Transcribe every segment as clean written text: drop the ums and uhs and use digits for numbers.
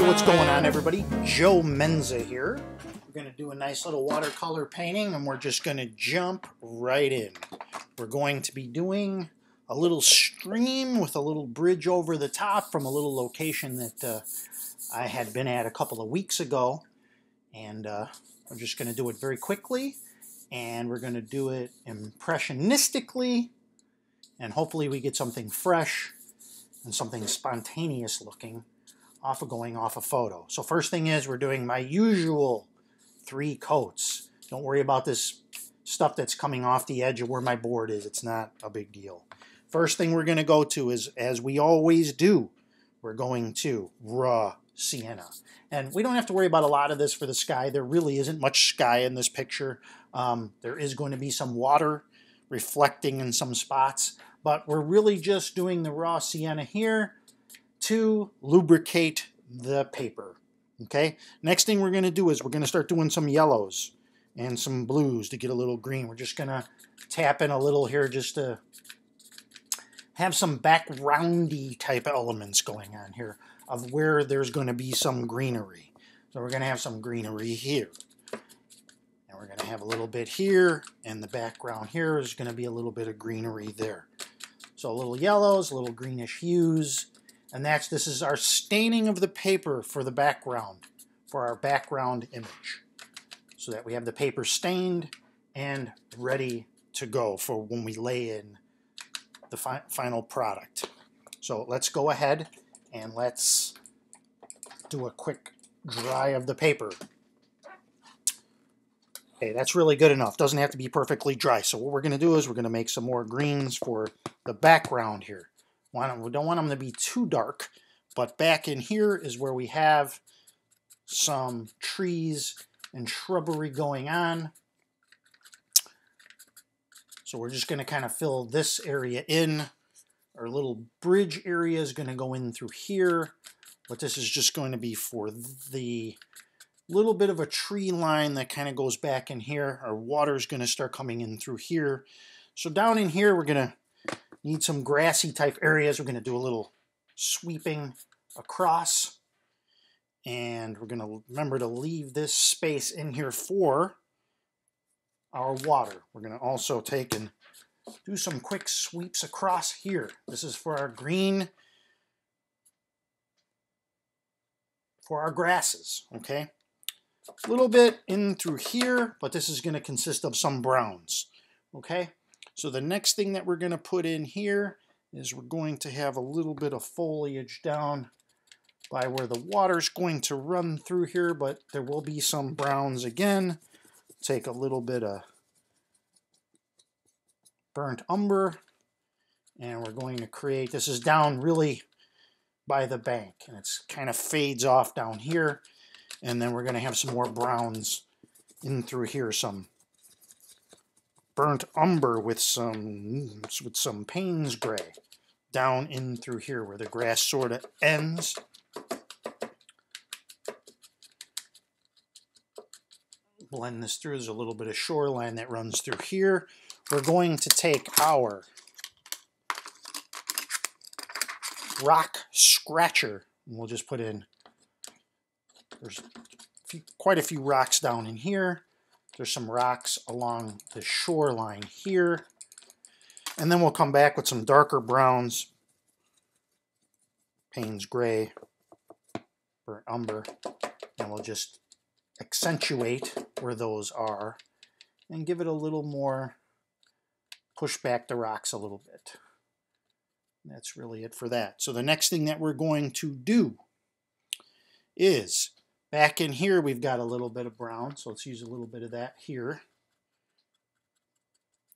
what's going on, everybody? Joe Menza here. We're going to do a nice little watercolor painting, and we're just going to jump right in. We're going to be doing a little stream with a little bridge over the top from a little location that I had been at a couple of weeks ago. And we're just going to do it very quickly, and we're going to do it impressionistically, and hopefully we get something fresh and something spontaneous looking going off a photo. So first thing is, we're doing my usual 3 coats. Don't worry about this stuff that's coming off the edge of where my board is. It's not a big deal. First thing we're going to go to is, as we always do, we're going to raw sienna. And we don't have to worry about a lot of this for the sky. There really isn't much sky in this picture. There is going to be some water reflecting in some spots, but we're really just doing the raw sienna here to lubricate the paper. Okay, next thing we're going to do is we're going to start doing some yellows and some blues to get a little green. We're just going to tap in a little here just to have some backgroundy type elements going on here of where there's going to be some greenery. So we're going to have some greenery here, and we're going to have a little bit here, and the background here is going to be a little bit of greenery there. So a little yellows, a little greenish hues. And this is our staining of the paper for the background, for our background image, so that we have the paper stained and ready to go for when we lay in the final product. So let's go ahead and let's do a quick dry of the paper. Okay, that's really good enough. Doesn't have to be perfectly dry. So what we're going to do is we're going to make some more greens for the background here. We don't want them to be too dark, but back in here is where we have some trees and shrubbery going on. So we're just going to kind of fill this area in. Our little bridge area is going to go in through here, but this is just going to be for the little bit of a tree line that kind of goes back in here. Our water is going to start coming in through here. So down in here, we're going to need some grassy type areas. We're going to do a little sweeping across, and we're going to remember to leave this space in here for our water. We're going to also take and do some quick sweeps across here. This is for our green, for our grasses, okay? A little bit in through here, but this is going to consist of some browns, okay? So the next thing that we're going to put in here is we're going to have a little bit of foliage down by where the water's going to run through here, but there will be some browns again. Take a little bit of burnt umber, and we're going to create, this is down really by the bank, and it's kind of fades off down here, and then we're going to have some more browns in through here, some burnt umber with some Payne's gray down in through here where the grass sort of ends. Blend this through. There's a little bit of shoreline that runs through here. We're going to take our rock scratcher, and we'll just put in, there's quite a few rocks down in here. There's some rocks along the shoreline here. And then we'll come back with some darker browns, Payne's gray, burnt umber, and we'll just accentuate where those are and give it a little more, push back the rocks a little bit. And that's really it for that. So the next thing that we're going to do is, back in here, we've got a little bit of brown, so let's use a little bit of that here.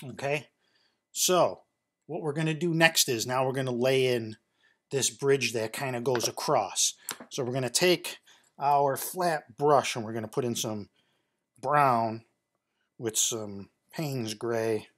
Okay, so what we're going to do next is, now we're going to lay in this bridge that kind of goes across. So we're going to take our flat brush, and we're going to put in some brown with some Payne's gray,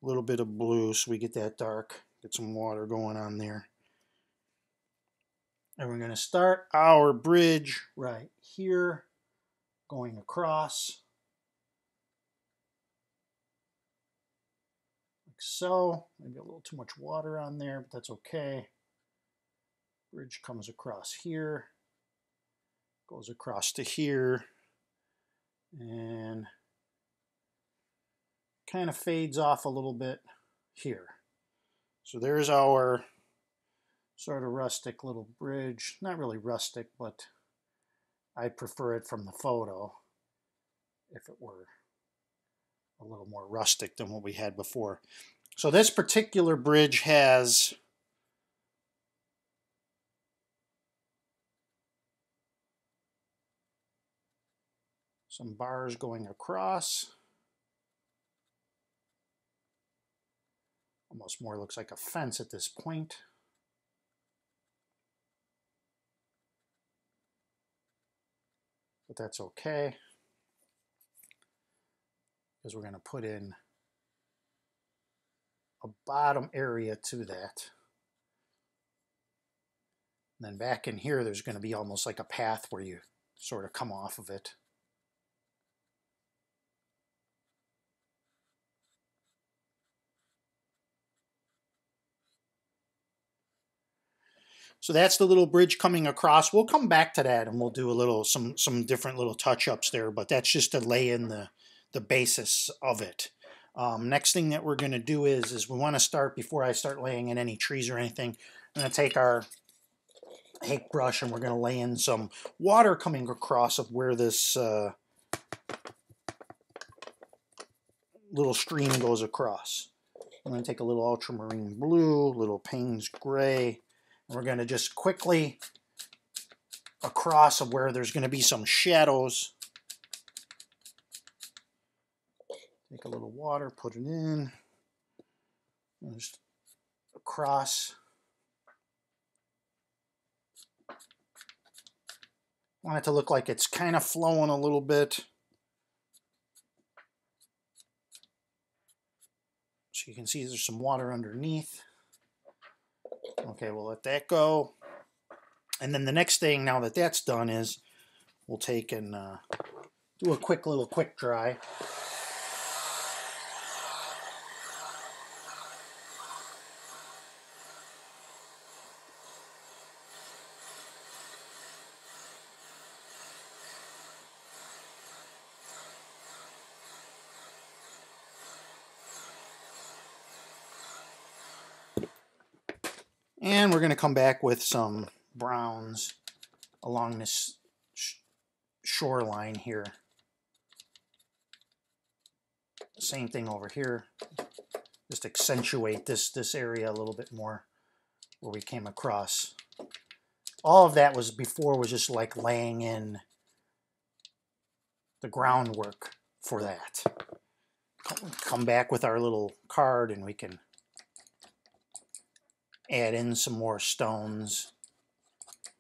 a little bit of blue so we get that dark, get some water going on there. And we're going to start our bridge right here, going across, like so. Maybe a little too much water on there, but that's okay. Bridge comes across here. Goes across to here and kind of fades off a little bit here. So there's our sort of rustic little bridge. Not really rustic, but I prefer it from the photo if it were a little more rustic than what we had before. So this particular bridge has some bars going across. Almost more looks like a fence at this point. But that's okay, because we're going to put in a bottom area to that. And then back in here, there's going to be almost like a path where you sort of come off of it. So that's the little bridge coming across. We'll come back to that and we'll do a little, some different little touch-ups there, but that's just to lay in the basis of it. Next thing that we're going to do is we want to start, before I start laying in any trees or anything, I'm going to take our hake brush and we're going to lay in some water coming across of where this little stream goes across. I'm going to take a little ultramarine blue, a little Payne's gray, and we're going to just quickly across of where there's going to be some shadows. Take a little water, put it in, and just across. I want it to look like it's kind of flowing a little bit. So you can see there's some water underneath. Okay, we'll let that go. And then the next thing, now that that's done, is we'll take and do a quick dry. And we're going to come back with some browns along this shoreline here. Same thing over here. Just accentuate this area a little bit more where we came across. All of that was before was just like laying in the groundwork for that. Come back with our little card and we can add in some more stones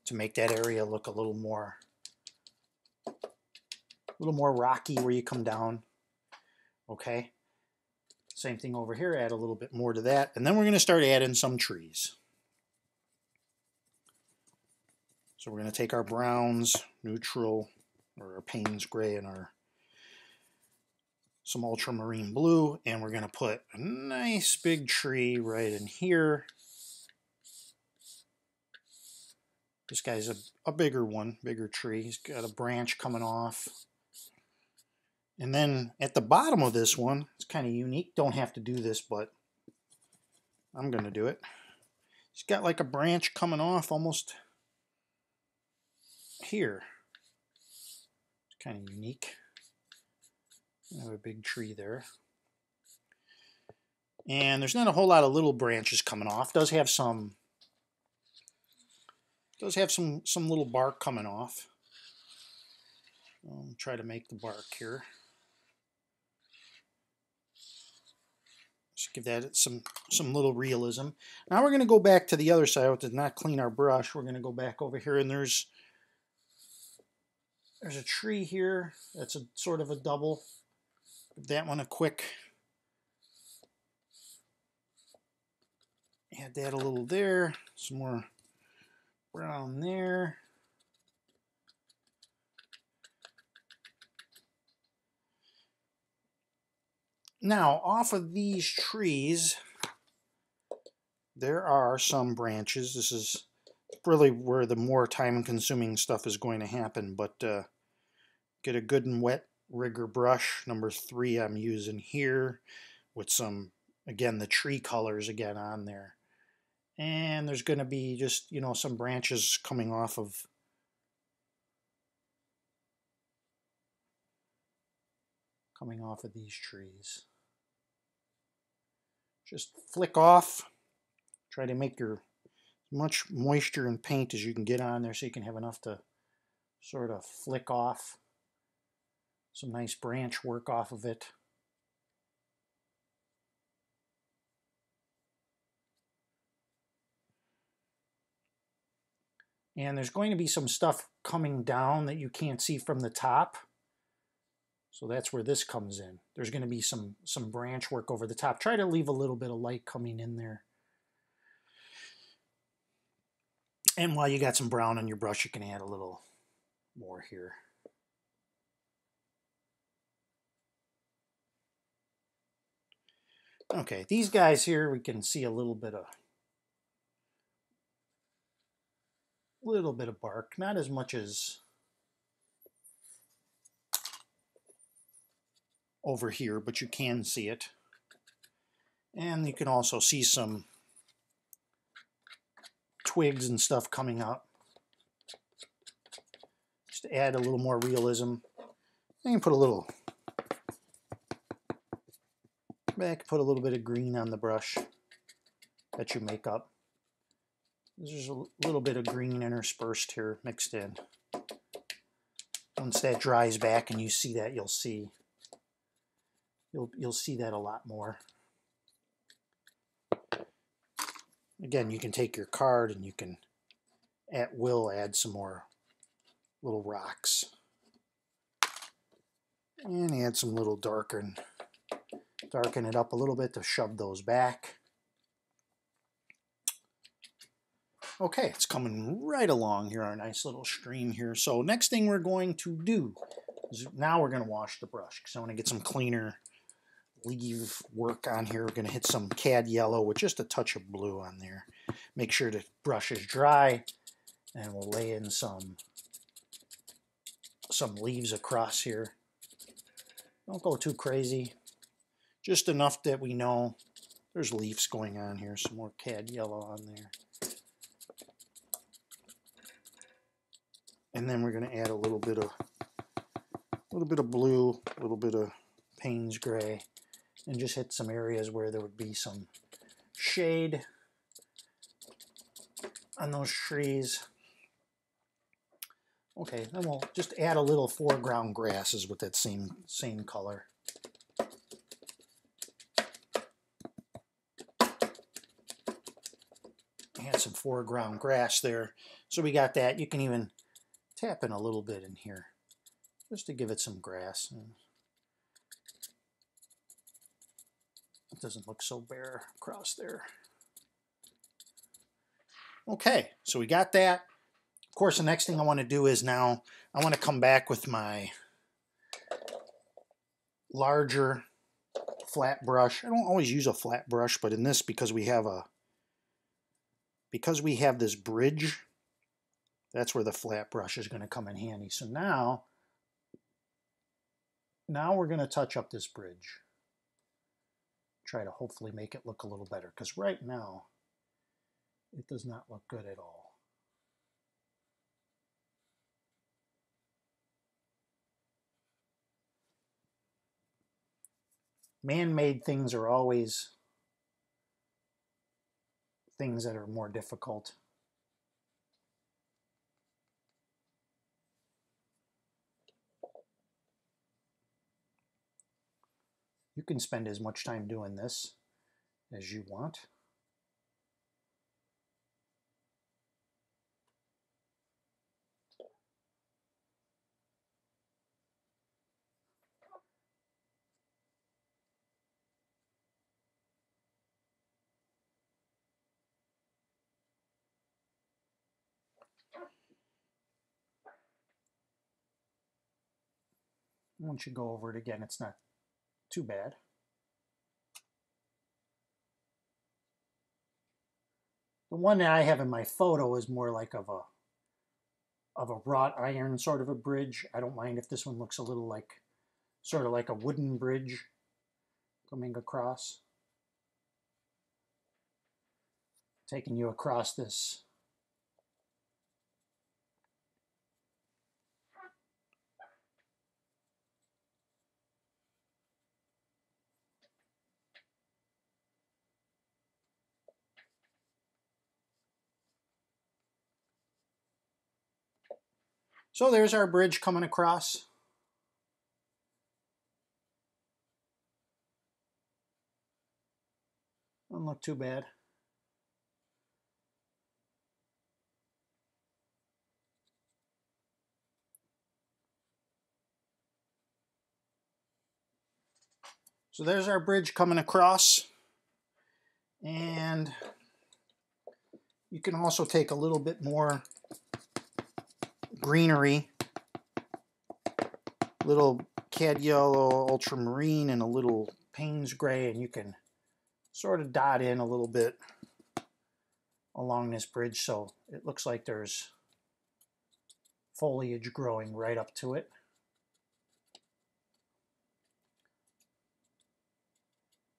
to make that area look a little more rocky where you come down. Okay. Same thing over here, add a little bit more to that. And then we're going to start adding some trees. So we're going to take our browns, neutral, or our Payne's gray, and some ultramarine blue, and we're going to put a nice big tree right in here. This guy's a bigger one, bigger tree. He's got a branch coming off. And then at the bottom of this one, it's kind of unique. Don't have to do this, but I'm going to do it. He's got like a branch coming off almost here. It's kind of unique. I have a big tree there. And there's not a whole lot of little branches coming off. Does have some little bark coming off. I'll try to make the bark here. Just give that some little realism. Now we're going to go back to the other side. I did not clean our brush. We're going to go back over here, and there's a tree here. That's a sort of a double. Give that one a quick. Add that a little there. Some more brown there. Now, off of these trees, there are some branches. This is really where the more time-consuming stuff is going to happen, but get a good and wet rigger brush. Number 3 I'm using here with some, again, the tree colors again on there. And there's going to be just, you know, some branches coming off of these trees. Just flick off. Try to make your much moisture and paint as you can get on there so you can have enough to sort of flick off some nice branch work off of it. And there's going to be some stuff coming down that you can't see from the top. So that's where this comes in. There's going to be some branch work over the top. Try to leave a little bit of light coming in there. And while you got some brown on your brush, you can add a little more here. Okay, these guys here, we can see a little bit of bark, not as much as over here, but you can see it. And you can also see some twigs and stuff coming up. Just to add a little more realism. You can put a little bit of green on the brush that you make up. There's a little bit of green interspersed here, mixed in. Once that dries back and you see that, you'll see that a lot more. Again, you can take your card and you can at will add some more little rocks. And add some little darken it up a little bit to shove those back. Okay, it's coming right along here, our nice little stream here. So next thing we're going to do is now we're going to wash the brush because I want to get some cleaner leaf work on here. We're going to hit some cad yellow with just a touch of blue on there. Make sure the brush is dry, and we'll lay in some leaves across here. Don't go too crazy. Just enough that we know there's leaves going on here. Some more cad yellow on there. And then we're going to add a little bit of blue, a little bit of Payne's gray, and just hit some areas where there would be some shade on those trees. Okay, then we'll just add a little foreground grasses with that same color. Add some foreground grass there. So we got that. You can even tap in a little bit in here just to give it some grass. It doesn't look so bare across there. Okay, so we got that. Of course, the next thing I want to do is now I want to come back with my larger flat brush. I don't always use a flat brush, but in this, because we have this bridge, that's where the flat brush is going to come in handy. So now we're going to touch up this bridge. Try to hopefully make it look a little better, because right now it does not look good at all. Man-made things are always things that are more difficult. You can spend as much time doing this as you want. Once you go over it again, it's not too bad. The one that I have in my photo is more like of a wrought iron sort of a bridge. I don't mind if this one looks a little like, sort of like a wooden bridge coming across. Taking you across this So there's our bridge coming across. Doesn't look too bad. So there's our bridge coming across. And you can also take a little bit more greenery, little cad yellow, ultramarine, and a little Payne's gray, and you can sort of dot in a little bit along this bridge so it looks like there's foliage growing right up to it.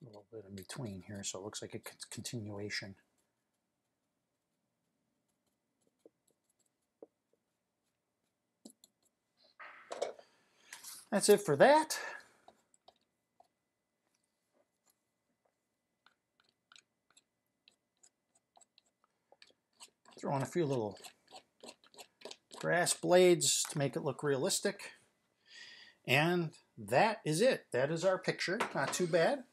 A little bit in between here, so it looks like a continuation. That's it for that. Throw in a few little grass blades to make it look realistic. And that is it. That is our picture. Not too bad.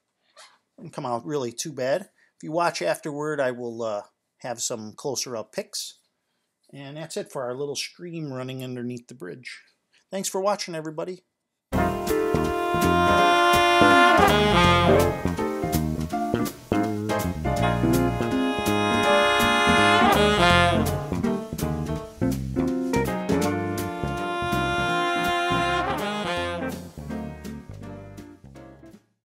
Didn't come out really too bad. If you watch afterward, I will have some closer up pics. And that's it for our little stream running underneath the bridge. Thanks for watching, everybody.